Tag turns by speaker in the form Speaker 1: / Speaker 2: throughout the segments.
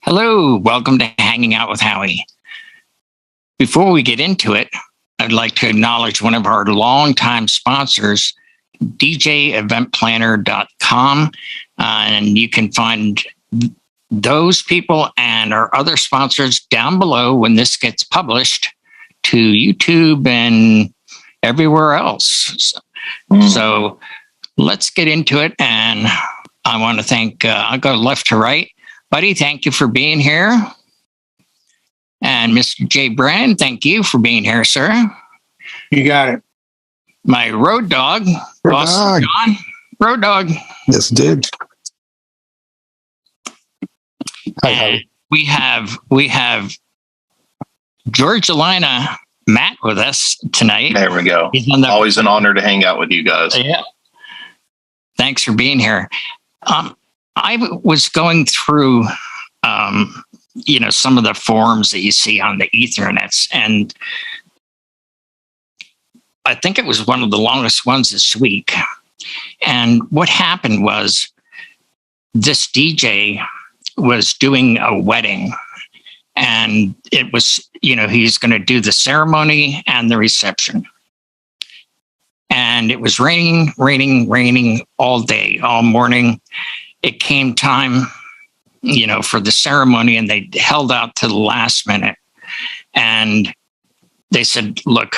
Speaker 1: Hello, welcome to Hanging Out with Howie. Before we get into it, I'd like to acknowledge one of our longtime sponsors, DJEventPlanner.com. And you can find those people and our other sponsors down below when this gets published to YouTube and everywhere else. So let's get into it. And I want to thank, I'll go left to right. Buddy, thank you for being here. And Mr. J. Brand, thank you for being here, sir.
Speaker 2: You got it.
Speaker 1: My road dog, Boston John. Road dog.
Speaker 3: Yes, did.
Speaker 1: And we have Georgiana Matt with us tonight.
Speaker 4: There we go. Always an honor to hang out with you guys.
Speaker 1: Yeah. Thanks for being here. I was going through, some of the forums that you see on the Ethernets, and I think it was one of the longest ones this week. And what happened was this DJ was doing a wedding, and it was, he's going to do the ceremony and the reception. And it was raining all day, all morning. It came time, for the ceremony, and they held out to the last minute. And they said, look,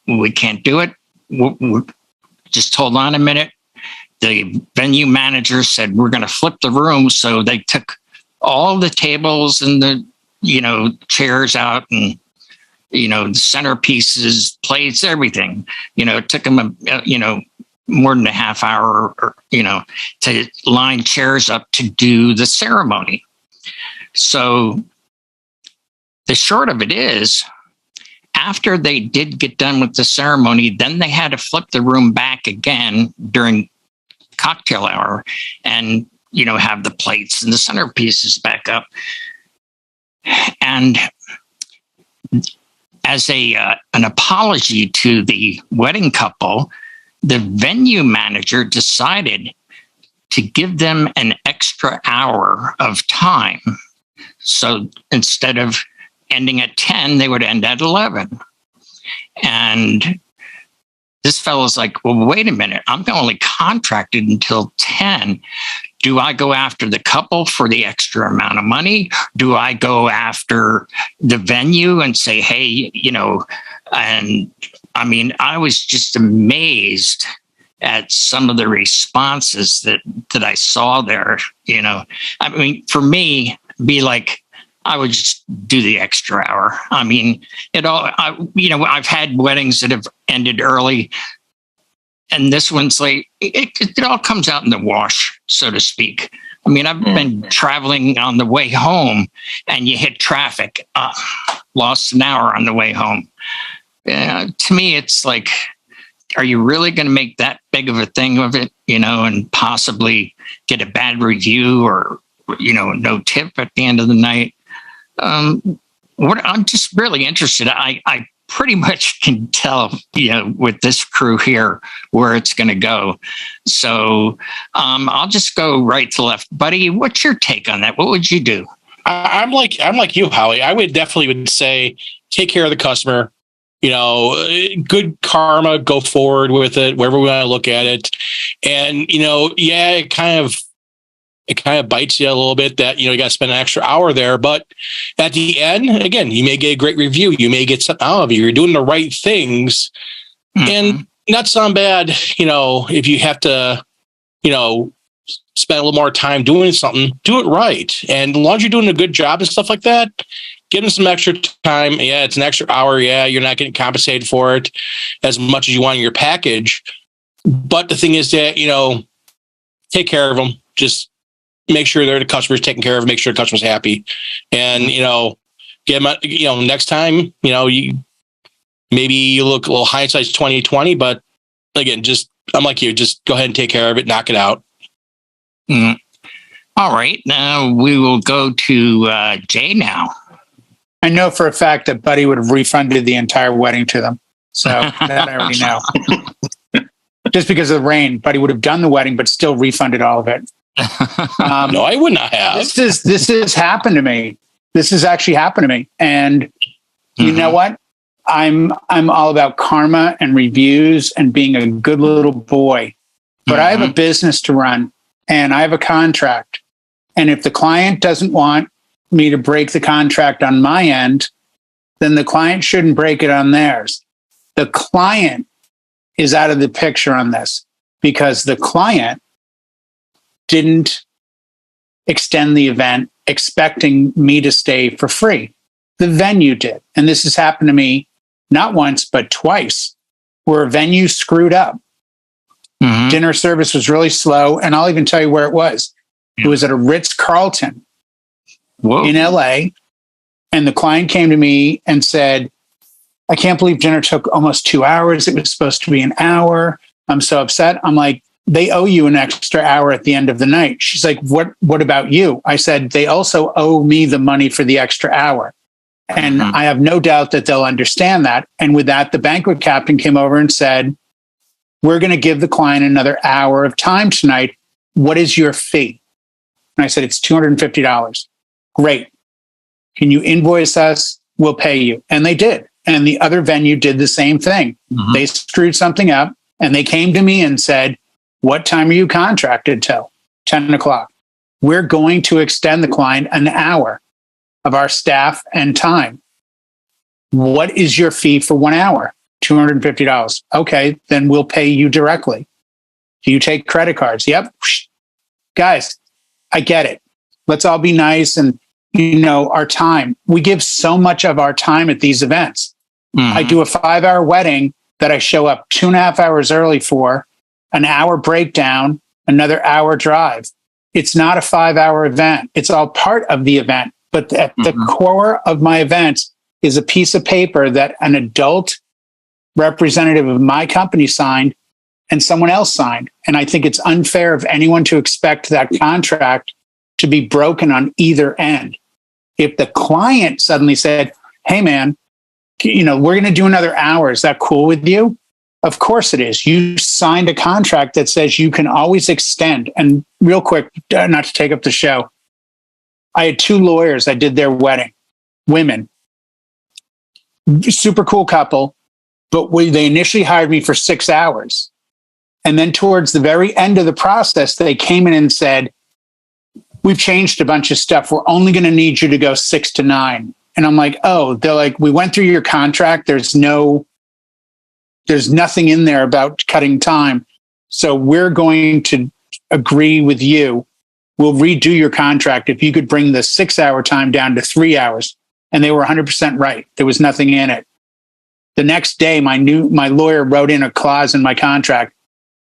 Speaker 1: we can't do it. Just hold on a minute. The venue manager said, we're going to flip the room. So they took all the tables and the, chairs out, and, the centerpieces, plates, everything. It took them, more than a half hour, to line chairs up to do the ceremony. So the short of it is, after they did get done with the ceremony, then they had to flip the room back again during cocktail hour and, have the plates and the centerpieces back up. And as an apology to the wedding couple, the venue manager decided to give them an extra hour of time. So instead of ending at 10, they would end at 11. And this fellow's like, well, wait a minute, I'm only contracted until 10. Do I go after the couple for the extra amount of money? Do I go after the venue and say, hey, and I mean, I was just amazed at some of the responses that I saw there. I mean, for me, be like, I would just do the extra hour. I mean, I've had weddings that have ended early, and this one's like, it all comes out in the wash, so to speak. I mean, I've been traveling on the way home, and you hit traffic, lost an hour on the way home. To me, it's like, are you really going to make that big of a thing of it, and possibly get a bad review or, no tip at the end of the night? I'm just really interested. I pretty much can tell, with this crew here, where it's going to go. So I'll just go right to left. Buddy, what's your take on that? What would you do?
Speaker 2: I'm like you, Howie. I would definitely say take care of the customer. Good karma, go forward with it, wherever we want to look at it. And, it kind of bites you a little bit that, you got to spend an extra hour there. But at the end, again, you may get a great review. You may get something out of it. You're doing the right things. Mm-hmm. And not sound bad, if you have to, spend a little more time doing something, do it right. And as long as you're doing a good job and stuff like that, give them some extra time. Yeah, it's an extra hour. Yeah, you're not getting compensated for it as much as you want in your package. But the thing is that, take care of them. Just make sure the customer's taken care of, make sure the customer's happy. And, get them, next time, maybe you look a little hindsight's 20/20, but again, I'm like you, just go ahead and take care of it, knock it out.
Speaker 1: Mm. All right. Now we will go to Jay now.
Speaker 5: I know for a fact that Buddy would have refunded the entire wedding to them. So that I already know. Just because of the rain, Buddy would have done the wedding, but still refunded all of it.
Speaker 2: No, I would not have.
Speaker 5: This has happened to me. This has actually happened to me. And you know what? I'm all about karma and reviews and being a good little boy. But I have a business to run and I have a contract. And if the client doesn't want me to break the contract on my end, then the client shouldn't break it on theirs. The client is out of the picture on this because the client didn't extend the event expecting me to stay for free. The venue did. And this has happened to me not once, but twice, where a venue screwed up. Dinner service was really slow. And I'll even tell you where it was. It was at a Ritz-Carlton in LA. And the client came to me and said, I can't believe dinner took almost 2 hours. It was supposed to be an hour. I'm so upset. I'm like, they owe you an extra hour at the end of the night. She's like, what about you? I said, they also owe me the money for the extra hour. And I have no doubt that they'll understand that. And with that, the banquet captain came over and said, we're going to give the client another hour of time tonight. What is your fee? And I said, it's $250. Great. Can you invoice us? We'll pay you. And they did. And the other venue did the same thing. They screwed something up and they came to me and said, what time are you contracted till? 10 o'clock. We're going to extend the client an hour of our staff and time. What is your fee for 1 hour? $250. Okay, then we'll pay you directly. Do you take credit cards? Yep. Guys, I get it. Let's all be nice. And, our time. We give so much of our time at these events. I do a 5-hour wedding that I show up 2.5 hours early for, an hour breakdown, another hour drive. It's not a 5-hour event. It's all part of the event. But at the core of my events is a piece of paper that an adult representative of my company signed and someone else signed. And I think it's unfair of anyone to expect that contract to be broken on either end. If the client suddenly said, hey, man, we're going to do another hour. Is that cool with you? Of course it is. You signed a contract that says you can always extend. And real quick, not to take up the show, I had 2 lawyers. I did their wedding, women, super cool couple, but they initially hired me for 6 hours. And then towards the very end of the process, they came in and said, we've changed a bunch of stuff. We're only going to need you to go 6 to 9. And I'm like, oh, they're like, we went through your contract. There's nothing in there about cutting time. So we're going to agree with you. We'll redo your contract if you could bring the 6-hour time down to 3 hours. And they were 100% right. There was nothing in it. The next day, my lawyer wrote in a clause in my contract.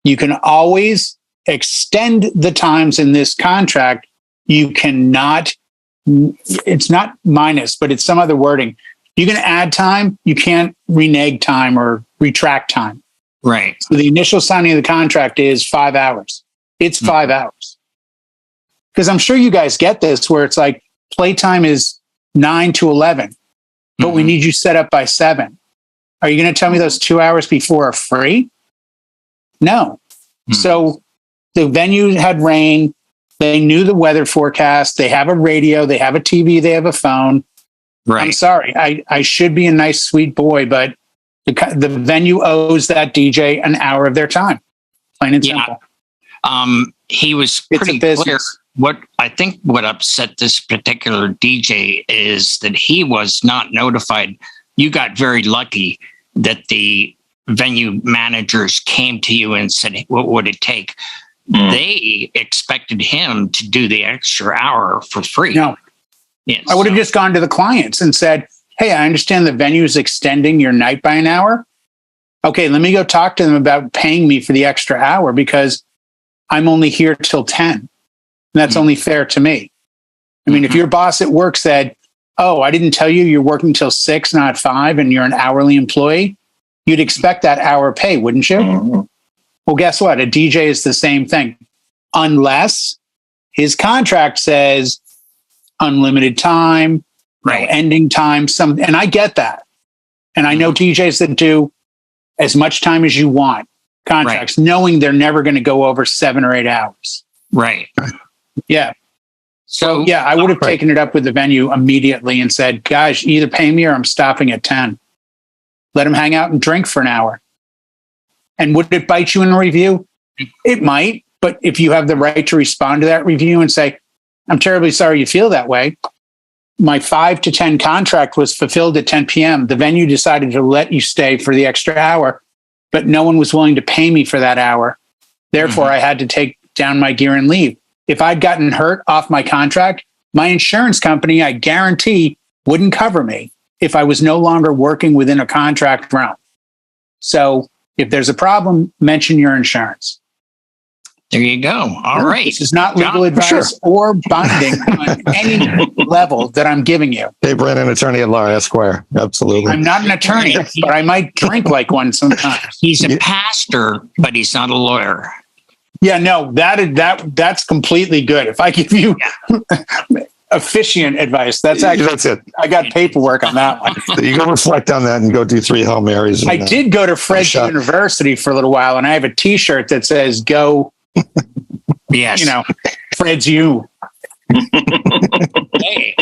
Speaker 5: You can always extend the times in this contract. You cannot, it's not minus, but it's some other wording. You can add time. You can't renege time or retract time.
Speaker 1: Right.
Speaker 5: So the initial signing of the contract is 5 hours. It's 5 hours. Because I'm sure you guys get this where it's like playtime is 9 to 11, but we need you set up by 7. Are you going to tell me those 2 hours before are free? No. So the venue had rain. They knew the weather forecast. They have a radio. They have a TV. They have a phone.
Speaker 1: Right.
Speaker 5: I'm sorry. I should be a nice, sweet boy, but the venue owes that DJ an hour of their time. Plain and simple.
Speaker 1: He was pretty clear. What upset this particular DJ is that he was not notified. You got very lucky that the venue managers came to you and said, what would it take? They expected him to do the extra hour for free.
Speaker 5: No.
Speaker 1: Yes,
Speaker 5: I would have just gone to the clients and said, hey, I understand the venue is extending your night by an hour. Okay, let me go talk to them about paying me for the extra hour because I'm only here till 10. And that's only fair to me. I mean, if your boss at work said, oh, I didn't tell you you're working till 6, not 5, and you're an hourly employee, you'd expect that hour pay, wouldn't you? Well, guess what? A DJ is the same thing. Unless his contract says unlimited time, no ending time, and I get that. And I know DJs that do as much time as you want contracts, knowing they're never going to go over 7 or 8 hours.
Speaker 1: Right.
Speaker 5: Yeah.
Speaker 1: So
Speaker 5: yeah, I would have taken it up with the venue immediately and said, guys, either pay me or I'm stopping at 10. Let them hang out and drink for an hour. And would it bite you in a review? It might. But if you have the right to respond to that review and say, I'm terribly sorry you feel that way. My 5 to 10 contract was fulfilled at 10 p.m. The venue decided to let you stay for the extra hour, but no one was willing to pay me for that hour. Therefore, I had to take down my gear and leave. If I'd gotten hurt off my contract, my insurance company, I guarantee, wouldn't cover me if I was no longer working within a contract realm. So if there's a problem, mention your insurance.
Speaker 1: There you go. All right.
Speaker 5: This is not legal advice or binding on any level that I'm giving you.
Speaker 3: Dave Brennan, attorney at law, Esquire. Absolutely.
Speaker 5: I'm not an attorney, but I might drink like one sometimes.
Speaker 1: He's a pastor, but he's not a lawyer.
Speaker 5: Yeah, no, that's completely good. If I give you officiant advice, that's it. I got paperwork on that one.
Speaker 3: You go reflect on that and go do 3 Hail Marys.
Speaker 5: I did go to Fred's University for a little while, and I have a T-shirt that says "Go."
Speaker 1: Yes,
Speaker 5: Fred's you.
Speaker 1: Hey.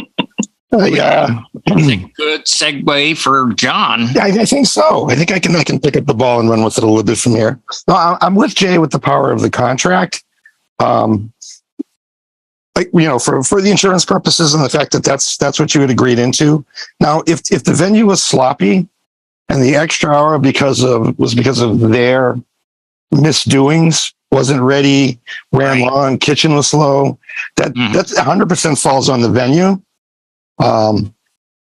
Speaker 3: Yeah,
Speaker 1: it's a good segue for John.
Speaker 3: Yeah, I think so. I think I can pick up the ball and run with it a little bit from here. No, I'm with Jay with the power of the contract. For the insurance purposes and the fact that that's what you had agreed into. Now, if the venue was sloppy and the extra hour because of their misdoings, wasn't ready, ran long, kitchen was slow, that's 100% falls on the venue.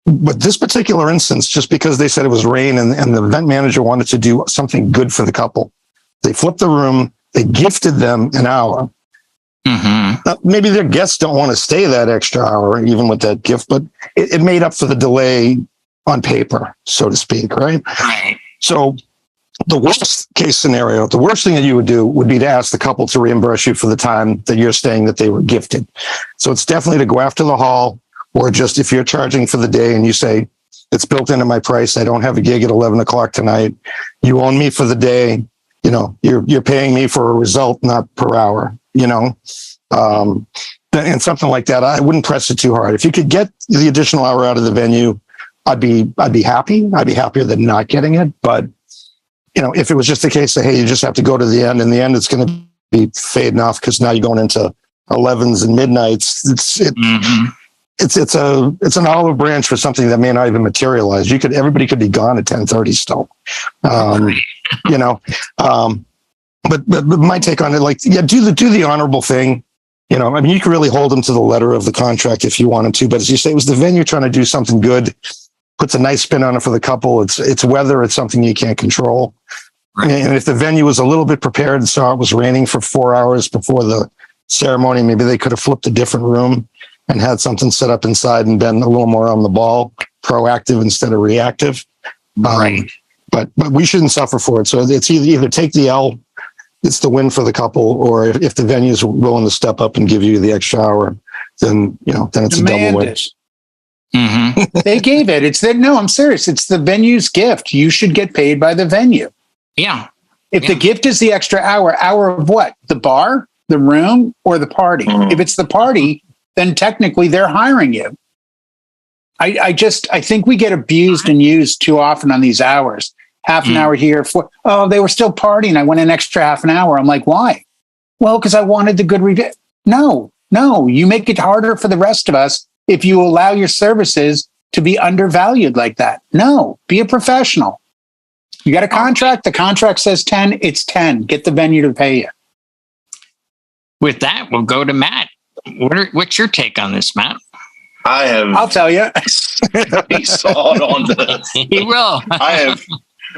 Speaker 3: But this particular instance, just because they said it was rain and the event manager wanted to do something good for the couple, they flipped the room, they gifted them an hour. Maybe their guests don't want to stay that extra hour, even with that gift, but it made up for the delay on paper, so to speak, right?
Speaker 1: Right.
Speaker 3: So the worst case scenario, the worst thing that you would do would be to ask the couple to reimburse you for the time that you're staying that they were gifted. So it's definitely to go after the hall, or just if you're charging for the day and you say, it's built into my price, I don't have a gig at 11 o'clock tonight, you own me for the day, you're paying me for a result, not per hour, and something like that. I wouldn't press it too hard. If you could get the additional hour out of the venue, I'd be happy. I'd be happier than not getting it. But if it was just a case of, hey, you just have to go to the end, in the end, it's going to be fading off because now you're going into 11s and midnights. It's an olive branch for something that may not even materialize. Everybody could be gone at 10:30 still. But my take on it, do the honorable thing. You could really hold them to the letter of the contract if you wanted to, but as you say, it was the venue trying to do something good, puts a nice spin on it for the couple. It's weather, it's something you can't control. Right. And if the venue was a little bit prepared and saw it was raining for 4 hours before the ceremony, maybe they could have flipped a different room and had something set up inside and been a little more on the ball, proactive instead of reactive.
Speaker 1: Right.
Speaker 3: But we shouldn't suffer for it. So it's either take the L, it's the win for the couple, or if the venue is willing to step up and give you the extra hour, then it's a double win.
Speaker 5: They gave it. No, I'm serious. It's the venue's gift. You should get paid by the venue.
Speaker 1: Yeah.
Speaker 5: If the gift is the extra hour of what? The bar, the room, or the party? If it's the party, then technically they're hiring you. I think we get abused and used too often on these hours. Half an hour here they were still partying. I went an extra half an hour. I'm like, why? Well, because I wanted the good review. No, you make it harder for the rest of us if you allow your services to be undervalued like that. No, be a professional. You got a contract. The contract says 10, it's 10. Get the venue to pay you.
Speaker 1: With that, we'll go to Matt. What's your take on this, Matt?
Speaker 5: I'll tell you.
Speaker 4: Seesawed on this.
Speaker 1: He will.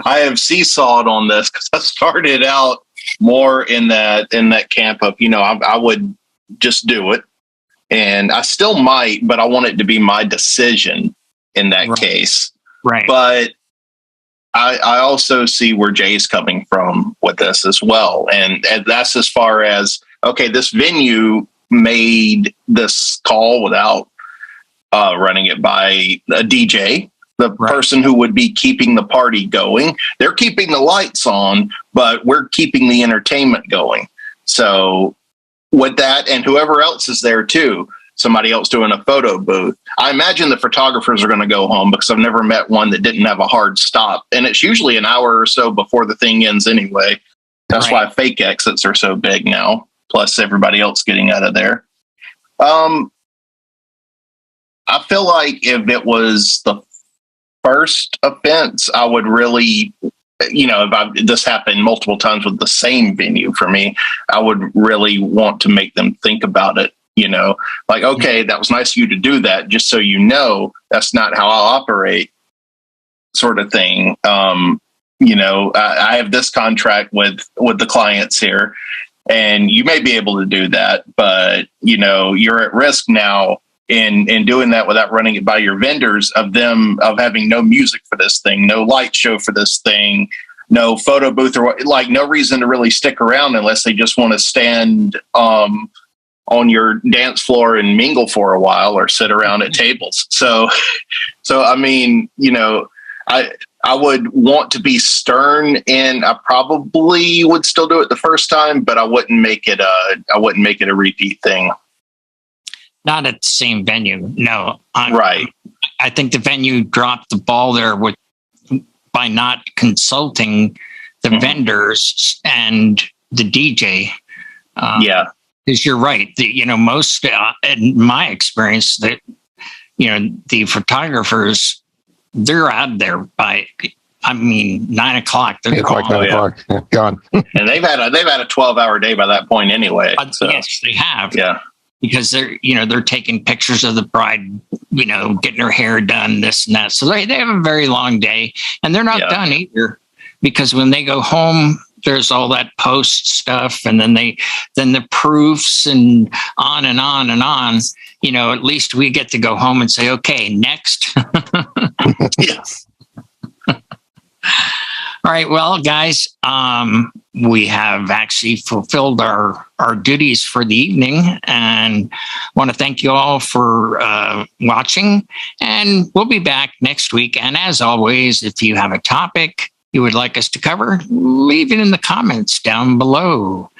Speaker 4: I have seesawed on this because I started out more in that camp of, I would just do it. And I still might, but I want it to be my decision in that case.
Speaker 1: Right.
Speaker 4: But I also see where Jay's coming from with this as well. And that's as far as, okay, this venue made this call without running it by a DJ, the person who would be keeping the party going. They're keeping the lights on, but we're keeping the entertainment going. So with that, and whoever else is there too, somebody else doing a photo booth. I imagine the photographers are going to go home because I've never met one that didn't have a hard stop. And it's usually an hour or so before the thing ends anyway. That's why fake exits are so big now, plus everybody else getting out of there. I feel like if it was the first offense, I would really, if this happened multiple times with the same venue for me, I would really want to make them think about it. Like, okay, that was nice of you to do that, just so you know that's not how I'll operate, sort of thing. I have this contract with the clients here, and you may be able to do that, but you're at risk now in doing that without running it by your vendors of having no music for this thing, no light show for this thing, no photo booth, or like no reason to really stick around unless they just want to stand on your dance floor and mingle for a while or sit around at tables. So I mean, I would want to be stern, and I probably would still do it the first time, but I wouldn't make it a repeat thing.
Speaker 1: Not at the same venue. No.
Speaker 4: Right.
Speaker 1: I think the venue dropped the ball there by not consulting the vendors and the DJ.
Speaker 4: Yeah.
Speaker 1: Because you're right. Most, in my experience, that, the photographers, they're out there by, 9 o'clock. They're
Speaker 3: 8 o'clock, 9 o'clock. Yeah, gone.
Speaker 4: And they've had a 12-hour day by that point anyway. So.
Speaker 1: Yes, they have.
Speaker 4: Yeah.
Speaker 1: Because they're taking pictures of the bride, getting her hair done, this and that. So they have a very long day, and they're not done either, because when they go home, there's all that post stuff, and then the proofs and on and on and on. At least we get to go home and say, okay, next.
Speaker 4: Yes.
Speaker 1: All right. Well, guys, we have actually fulfilled our duties for the evening, and want to thank you all for watching. And we'll be back next week. And as always, if you have a topic you would like us to cover, leave it in the comments down below.